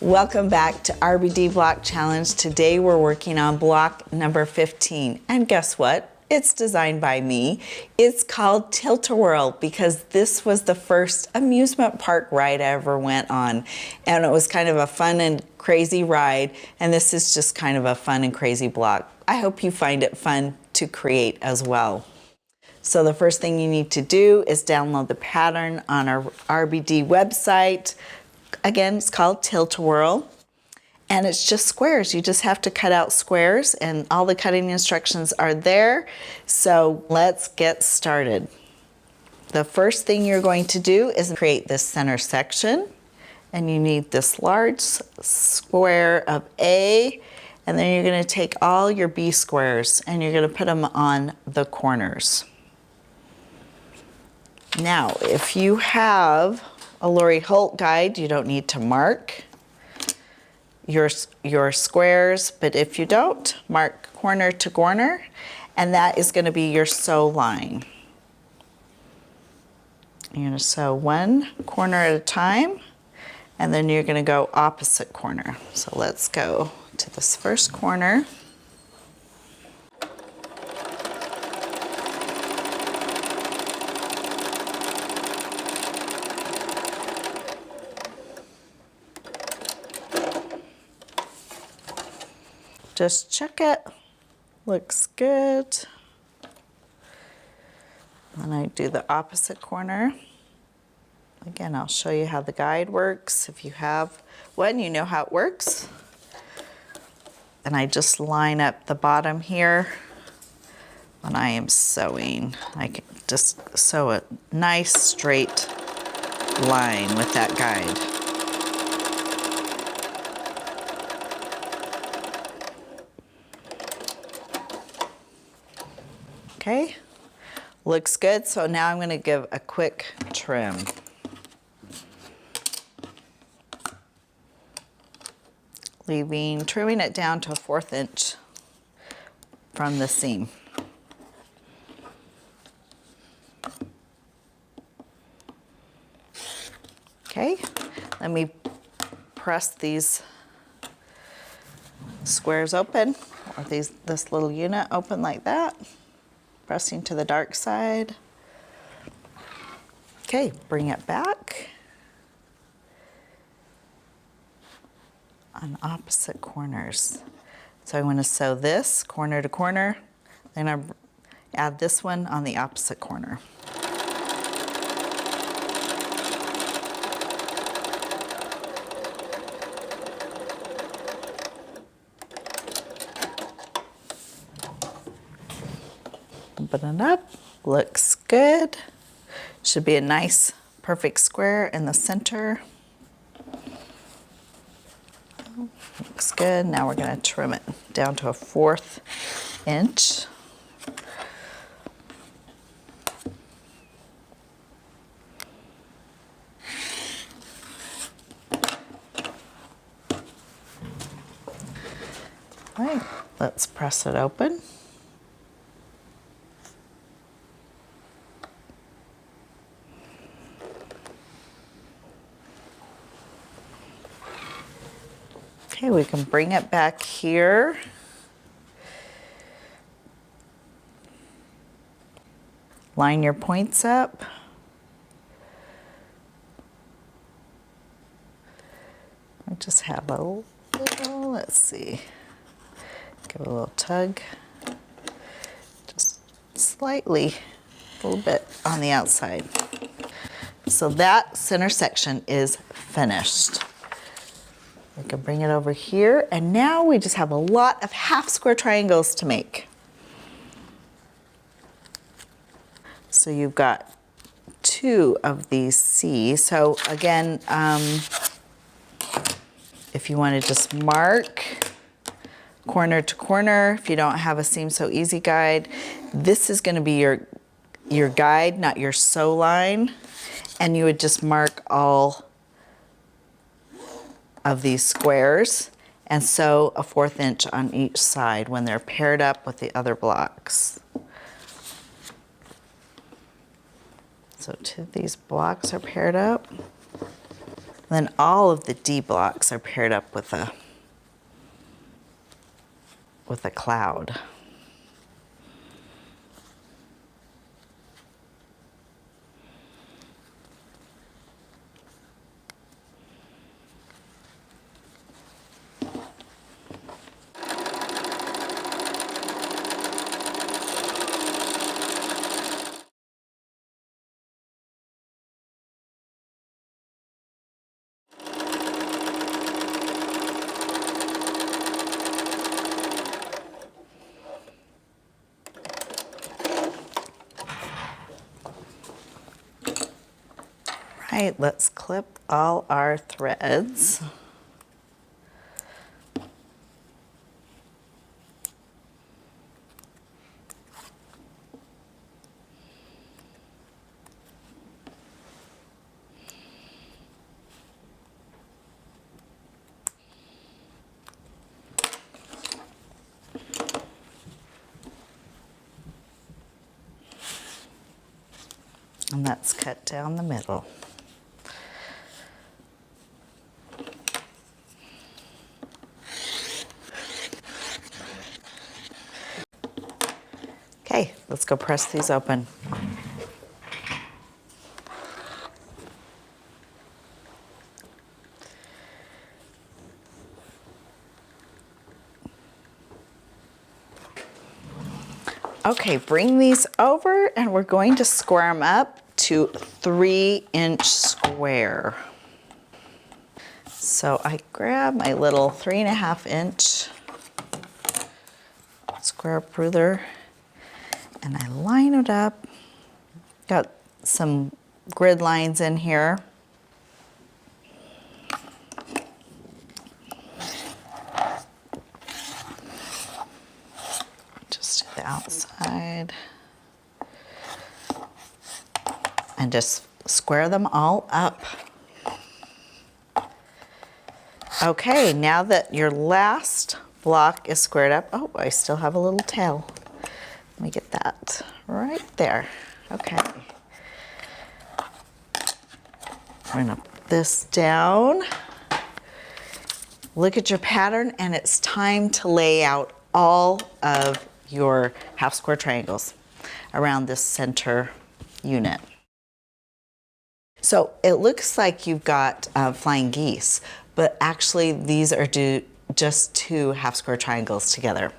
Welcome back to RBD Block Challenge. Today we're working on block number 15. And guess what? It's designed by me. It's called Tilt-a-Whirl because this was the first amusement park ride I ever went on. And it was kind of a fun and crazy ride. And this is just kind of a fun and crazy block. I hope you find it fun to create as well. So the first thing you need to do is download the pattern on our RBD website. Again, it's called Tilt-a-Whirl, and it's just squares. You just have to cut out squares, and all the cutting instructions are there. So let's get started. The first thing you're going to do is create this center section, and you need this large square of A, and then you're going to take all your B squares, and you're going to put them on the corners. Now, if you have a Lori Holt guide, you don't need to mark your squares, but if you don't, mark corner to corner, and that is going to be your sew line. You're going to sew one corner at a time, and then you're going to go opposite corner. So let's go to this first corner. Just check it, looks good. Then I do the opposite corner. Again, I'll show you how the guide works. If you have one, you know how it works. And I just line up the bottom here when I am sewing. I can just sew a nice straight line with that guide. Okay, looks good. So now I'm going to give a quick trim. Trimming it down to a 1/4 inch from the seam. Okay, let me press these squares open, or this little unit open like that. Pressing to the dark side. Okay, bring it back on opposite corners. So I want to sew this corner to corner, then I add this one on the opposite corner. Open it up, looks good. Should be a nice, perfect square in the center. Looks good. Now we're going to trim it down to a 1/4 inch. All right, let's press it open. Okay, we can bring it back here. Line your points up. I just have a little, let's see, give it a little tug. Just slightly, a little bit on the outside. So that center section is finished. We can bring it over here, and now we just have a lot of half square triangles to make. So you've got 2 of these C. So again, if you want to just mark corner to corner, if you don't have a Seam So Easy guide, this is going to be your guide, not your sew line, and you would just mark all of these squares and sew a 1/4 inch on each side when they're paired up with the other blocks. So 2 of these blocks are paired up. Then all of the D blocks are paired up with a cloud. Right, let's clip all our threads. And that's cut down the middle. Okay, let's go press these open. Okay, bring these over and we're going to square them up to 3-inch square. So I grab my little 3.5-inch square ruler and I line it up. Got some grid lines in here. Just to the outside. And just square them all up. Okay, now that your last block is squared up, oh, I still have a little tail. Let me get that right there. Okay. We're gonna put this down. Look at your pattern and it's time to lay out all of your half square triangles around this center unit. So it looks like you've got flying geese, but actually these are just 2 half square triangles together.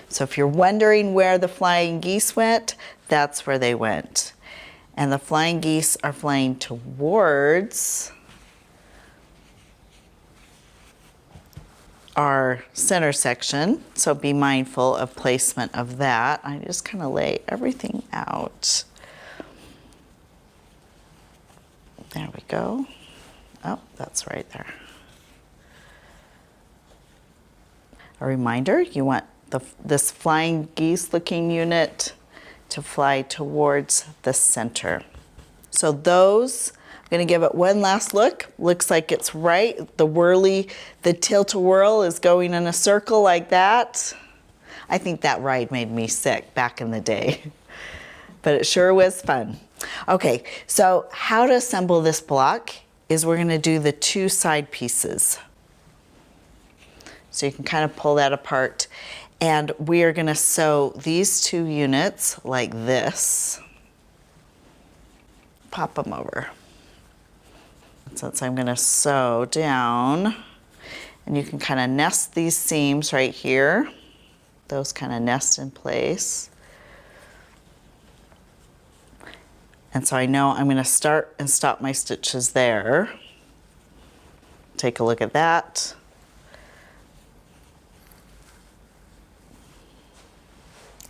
So if you're wondering where the flying geese went, that's where they went. And the flying geese are flying towards our center section, so be mindful of placement of that. I just kind of lay everything out. There we go. Oh, that's right there. A reminder, you want this flying geese looking unit to fly towards the center. So those, I'm gonna give it one last look. Looks like it's right. The tilt-a-whirl is going in a circle like that. I think that ride made me sick back in the day, but it sure was fun. Okay, so how to assemble this block is we're gonna do the 2 side pieces. So you can kind of pull that apart. And we are gonna sew these 2 units like this. Pop them over. Since I'm gonna sew down, and you can kind of nest these seams right here. Those kind of nest in place. And so I know I'm gonna start and stop my stitches there. Take a look at that.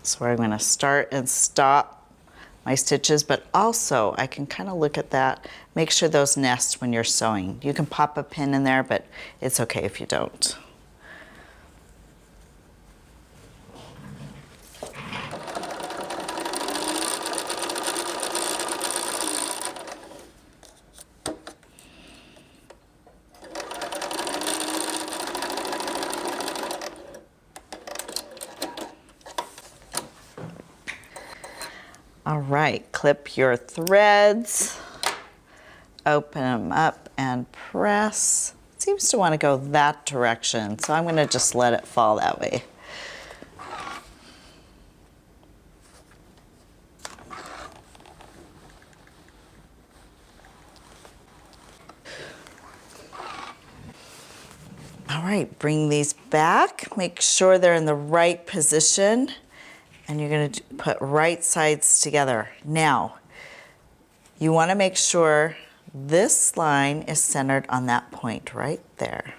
So where I'm going to start and stop my stitches, but also I can kind of look at that, make sure those nest when you're sewing. You can pop a pin in there, but it's okay if you don't. All right, clip your threads open them up and press. It seems to want to go that direction, so I'm going to just let it fall that way. All right, bring these back. Make sure they're in the right position, and you're going to put right sides together. Now, you want to make sure this line is centered on that point right there.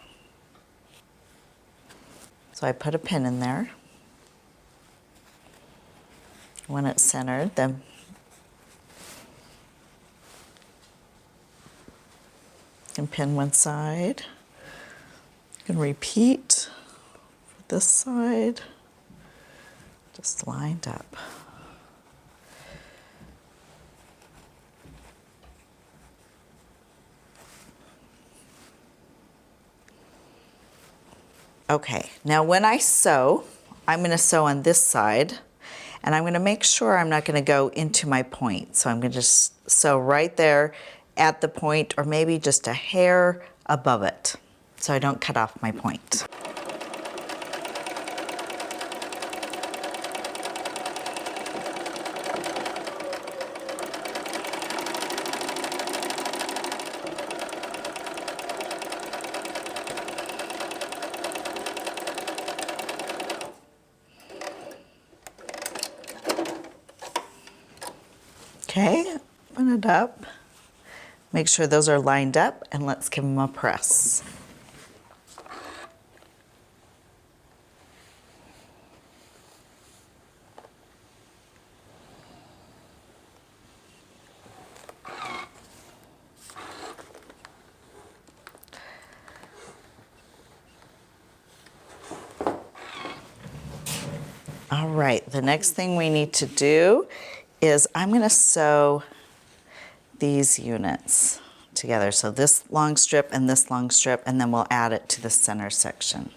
So I put a pin in there. When it's centered, then you can pin one side. You can repeat for this side, just lined up. Okay, now when I sew, I'm going to sew on this side, and I'm going to make sure I'm not going to go into my point. So I'm going to just sew right there at the point, or maybe just a hair above it, so I don't cut off my point. Okay, open it up. Make sure those are lined up, and let's give them a press. All right, the next thing we need to do is I'm going to sew these units together. So this long strip and this long strip, and then we'll add it to the center section.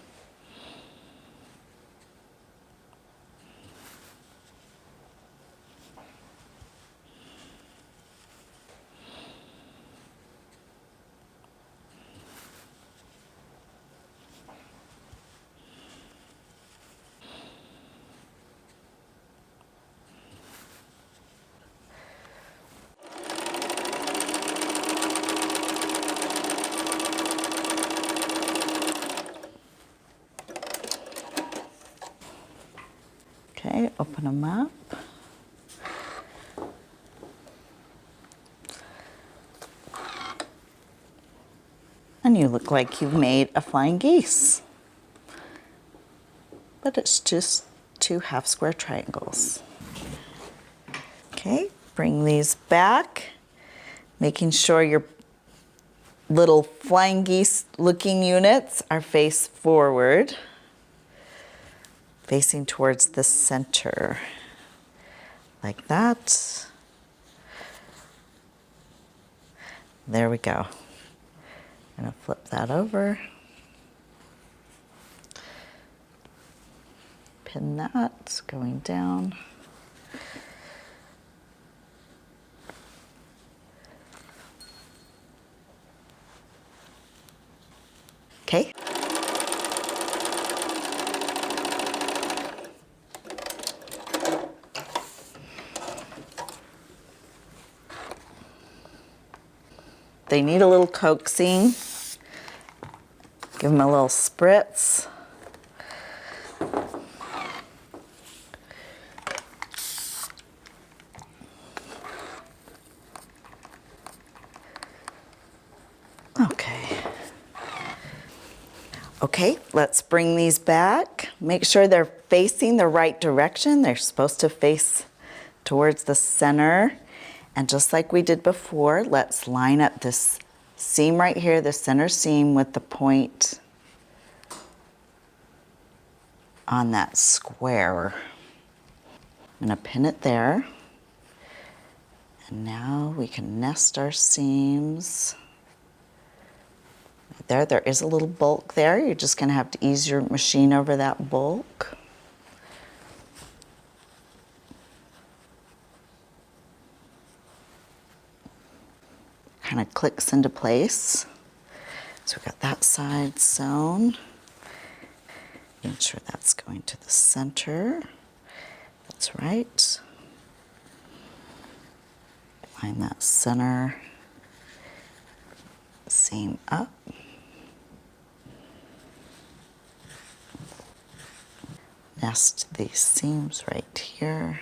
Okay, open them up. And you look like you've made a flying geese. But it's just 2 half square triangles. Okay, bring these back, making sure your little flying geese looking units are face forward, facing towards the center, like that. There we go. I'm gonna flip that over. Pin that, going down. Okay. They need a little coaxing. Give them a little spritz. Okay. Okay, let's bring these back. Make sure they're facing the right direction. They're supposed to face towards the center. And just like we did before, let's line up this seam right here, the center seam, with the point on that square. I'm gonna pin it there. And now we can nest our seams. There is a little bulk there. You're just gonna have to ease your machine over that bulk. kind of clicks into place. So we've got that side sewn. Make sure that's going to the center. That's right. Line that center seam up. Nest these seams right here.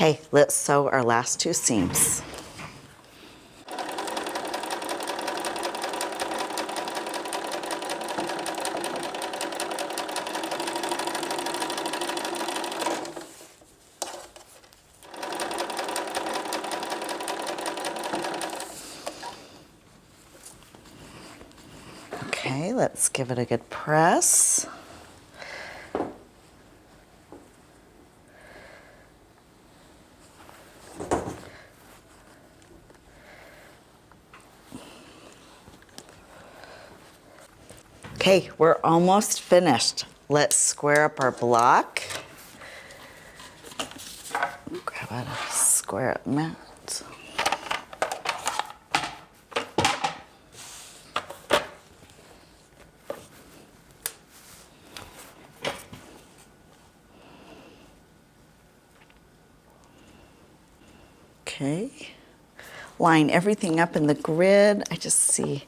Okay, let's sew our last two seams. Okay, let's give it a good press. Okay, we're almost finished. Let's square up our block. Grab a square up mat. Okay, line everything up in the grid. I just see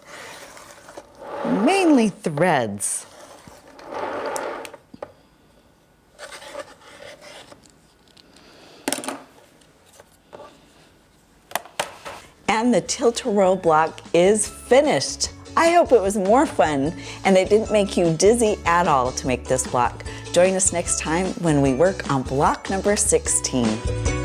mainly threads. And the Tilt-a-Whirl block is finished. I hope it was more fun and it didn't make you dizzy at all to make this block. Join us next time when we work on block number 16.